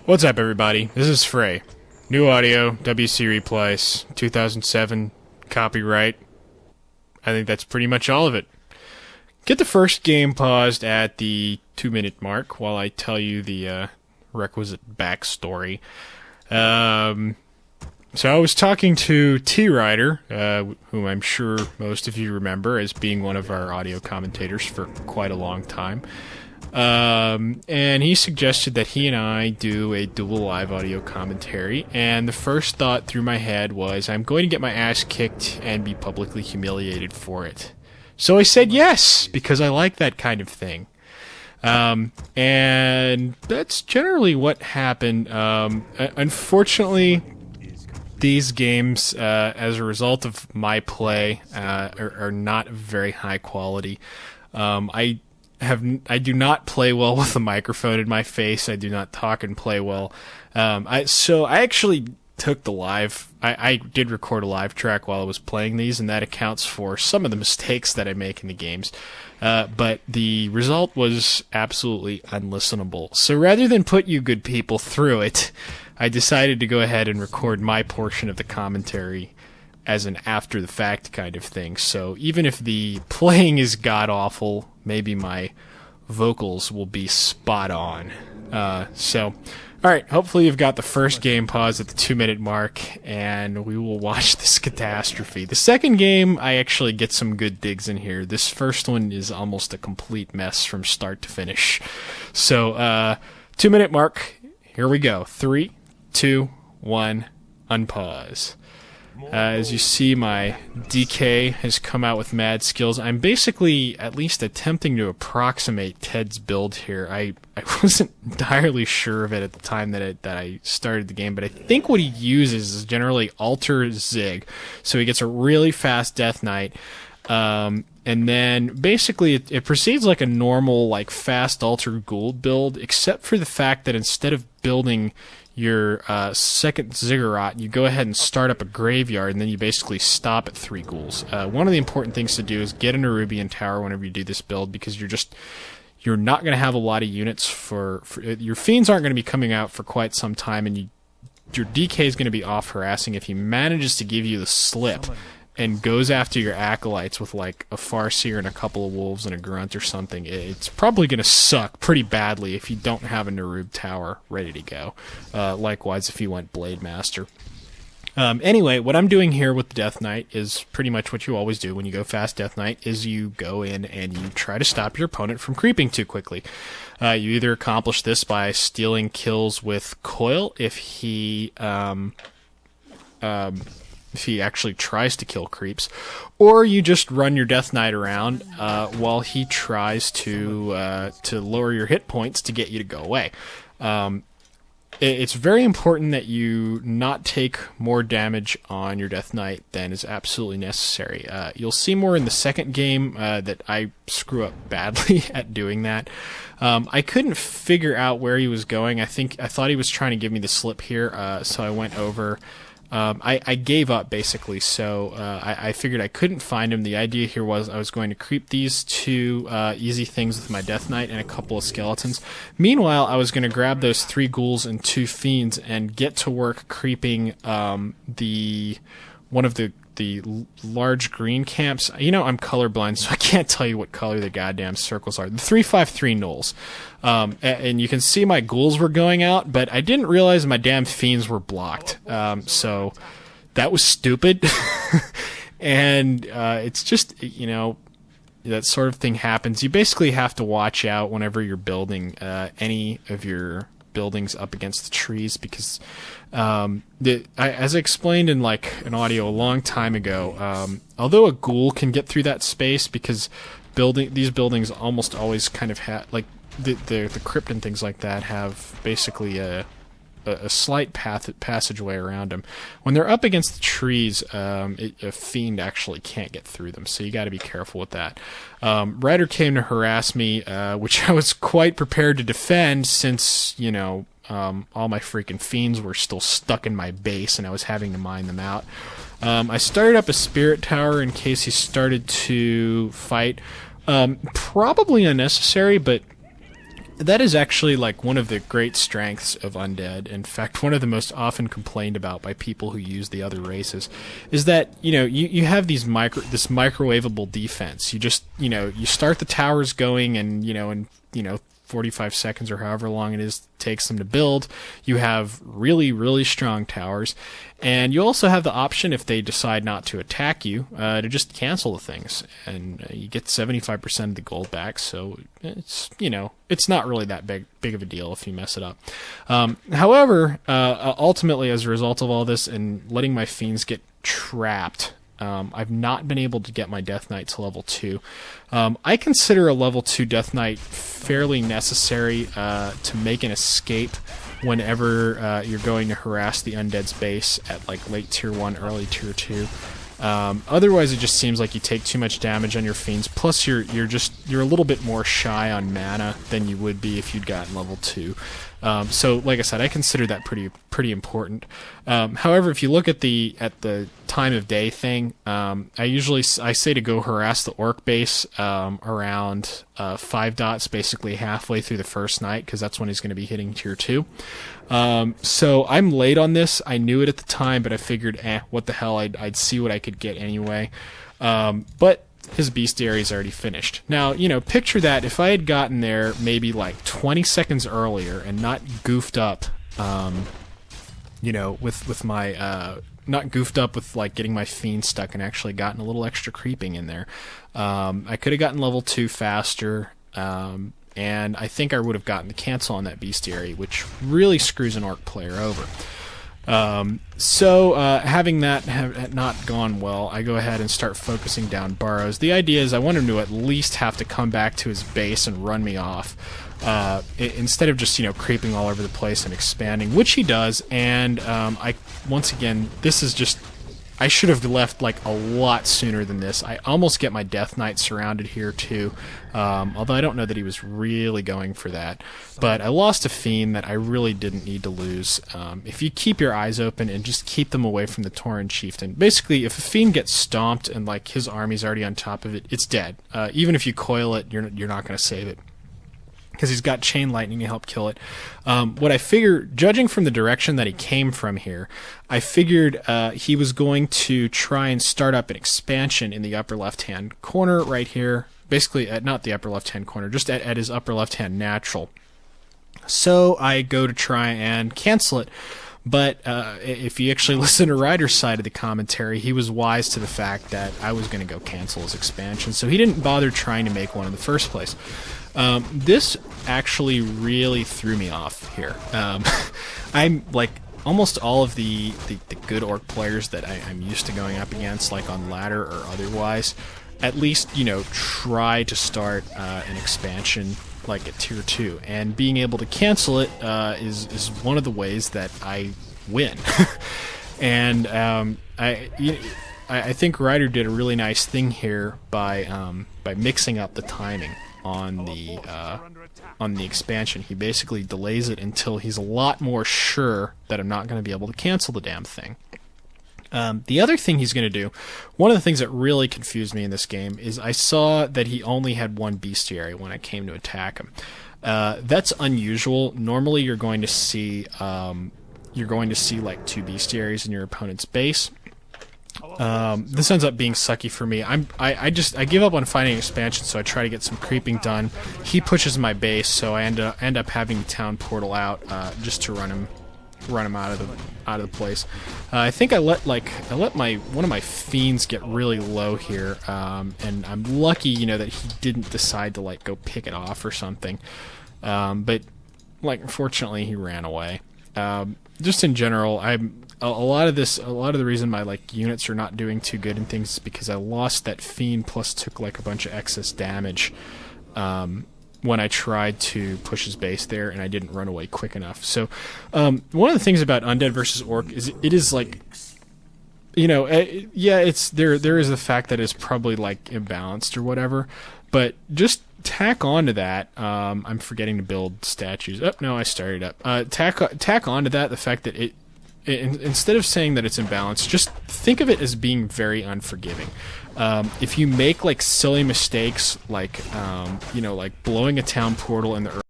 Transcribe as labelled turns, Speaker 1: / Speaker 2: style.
Speaker 1: What's up, everybody? This is Fray. New audio, WCR replays, 2007, copyright. I think that's pretty much all of it. Get the first game paused at the 2-minute mark while I tell you the requisite backstory. So I was talking to T-Rider, whom I'm sure most of you remember as being one of our audio commentators for quite a long time. And he suggested that he and I do a dual live audio commentary, and the first thought through my head was, I'm going to get my ass kicked and be publicly humiliated for it. So I said yes, because I like that kind of thing. And that's generally what happened. Unfortunately, these games, as a result of my play, are not very high quality. I do not play well with a microphone in my face. I do not talk and play well. So I actually took the live. I did record a live track while I was playing these, and that accounts for some of the mistakes that I make in the games. But the result was absolutely unlistenable. So rather than put you good people through it, I decided to go ahead and record my portion of the commentary as an after-the-fact kind of thing. So even if the playing is god-awful, maybe my vocals will be spot on. Alright, hopefully you've got the first game paused at the 2-minute mark, and we will watch this catastrophe. The second game, I actually get some good digs in here. This first one is almost a complete mess from start to finish. So, 2-minute mark, here we go. 3, 2, 1, unpause. As you see, my DK has come out with mad skills. I'm basically at least attempting to approximate Ted's build here. I wasn't entirely sure of it at the time that I started the game, but I think what he uses is generally Alter Zig. So he gets a really fast Death Knight, and then basically it proceeds like a normal, like fast Alter Gould build, except for the fact that instead of building your second Ziggurat, you go ahead and start up a graveyard, and then you basically stop at 3 ghouls. One of the important things to do is get an Nerubian Tower whenever you do this build, because you're not going to have a lot of units for your Fiends aren't going to be coming out for quite some time, and your DK is going to be off harassing. If he manages to give you the slip and goes after your Acolytes with like a Farseer and a couple of Wolves and a Grunt or something, it's probably going to suck pretty badly if you don't have a Nerub Tower ready to go. Likewise, if you went Blade Master. Anyway, what I'm doing here with the Death Knight is pretty much what you always do when you go fast Death Knight, is you go in and you try to stop your opponent from creeping too quickly. You either accomplish this by stealing kills with Coil if he actually tries to kill creeps, or you just run your Death Knight around while he tries to lower your hit points to get you to go away. It's very important that you not take more damage on your Death Knight than is absolutely necessary. You'll see more in the second game that I screw up badly at doing that. I couldn't figure out where he was going. I thought he was trying to give me the slip here, so I went over. I gave up, basically, so I figured I couldn't find him. The idea here was I was going to creep these 2 easy things with my Death Knight and a couple of skeletons. Meanwhile, I was going to grab those 3 ghouls and 2 fiends and get to work creeping one of the large green camps. You know, I'm colorblind, so I can't tell you what color the goddamn circles are. The 353 gnolls. And you can see my ghouls were going out, but I didn't realize my damn fiends were blocked. So that was stupid. And it's just, you know, that sort of thing happens. You basically have to watch out whenever you're building any of your buildings up against the trees, because as I explained in like an audio a long time ago, although a ghoul can get through that space, because these buildings almost always kind of have, like, the crypt and things like that have basically a slight passageway around them. When they're up against the trees, a fiend actually can't get through them, so you got to be careful with that. Rider came to harass me, which I was quite prepared to defend, since, you know, all my freaking fiends were still stuck in my base and I was having to mine them out. I started up a Spirit Tower in case he started to fight. Probably unnecessary, but that is actually like one of the great strengths of Undead. In fact, one of the most often complained about by people who use the other races is that, you have this microwavable defense. You just, you start the towers going, and, in 45 seconds or however long it takes them to build, you have really, really strong towers. And you also have the option, if they decide not to attack you, to just cancel the things. And you get 75% of the gold back, so it's, it's not really that big of a deal if you mess it up. However, ultimately, as a result of all this and letting my fiends get trapped, I've not been able to get my Death Knight to level 2. I consider a level 2 Death Knight fairly necessary to make an escape whenever you're going to harass the Undead's base at like late tier 1, early tier 2. Otherwise, it just seems like you take too much damage on your fiends. Plus, you're a little bit more shy on mana than you would be if you'd gotten level 2. So, like I said, I consider that pretty important. However, if you look at the time of day thing, I say to go harass the orc base around 5 dots, basically halfway through the first night, because that's when he's going to be hitting tier 2. So I'm late on this. I knew it at the time, but I figured, what the hell, I'd see what I could get anyway. But his bestiary is already finished. Now, picture that if I had gotten there maybe like 20 seconds earlier and not goofed up, with my, not goofed up with like getting my fiend stuck and actually gotten a little extra creeping in there. I could have gotten level 2 faster, and I think I would have gotten the cancel on that bestiary, which really screws an orc player over. So having that not gone well, I go ahead and start focusing down burrows. The idea is I want him to at least have to come back to his base and run me off, instead of just creeping all over the place and expanding, which he does. And once again, this is just, I should have left like a lot sooner than this. I almost get my Death Knight surrounded here too, although I don't know that he was really going for that. But I lost a fiend that I really didn't need to lose. If you keep your eyes open and just keep them away from the Tauren Chieftain. Basically, if a fiend gets stomped and like his army's already on top of it, it's dead. Even if you coil it, you're not going to save it, because he's got chain lightning to help kill it. What I figured, judging from the direction that he came from here, I figured he was going to try and start up an expansion in the upper left-hand corner right here. Basically, not the upper left-hand corner, just at his upper left-hand natural. So I go to try and cancel it. But if you actually listen to Ryder's side of the commentary, he was wise to the fact that I was going to go cancel his expansion. So he didn't bother trying to make one in the first place. This actually really threw me off here. I'm like almost all of the good orc players that I'm used to going up against, like on ladder or otherwise, at least try to start an expansion like at tier 2, and being able to cancel it is one of the ways that I win. And I think Ryder did a really nice thing here by mixing up the timing on the expansion. He basically delays it until he's a lot more sure that I'm not going to be able to cancel the damn thing. The other thing he's going to do, one of the things that really confused me in this game, is I saw that he only had one bestiary when I came to attack him. That's unusual. Normally you're going to see like 2 bestiaries in your opponent's base. This ends up being sucky for me. I give up on fighting expansion, so I try to get some creeping done. He pushes my base, so I end up having the town portal out just to run him out of the place. I think I let one of my fiends get really low here, and I'm lucky that he didn't decide to like go pick it off or something. But like unfortunately he ran away. Just in general, a lot of the reason my like units are not doing too good and things is because I lost that fiend plus took like a bunch of excess damage when I tried to push his base there, and I didn't run away quick enough. So one of the things about Undead versus Orc is it is like, yeah, it's there is the fact that it's probably like imbalanced or whatever, but just tack onto that, I'm forgetting to build statues. Oh no, I started up. Tack onto that the fact that instead of saying that it's imbalanced, just think of it as being very unforgiving. If you make like silly mistakes, like like blowing a town portal in the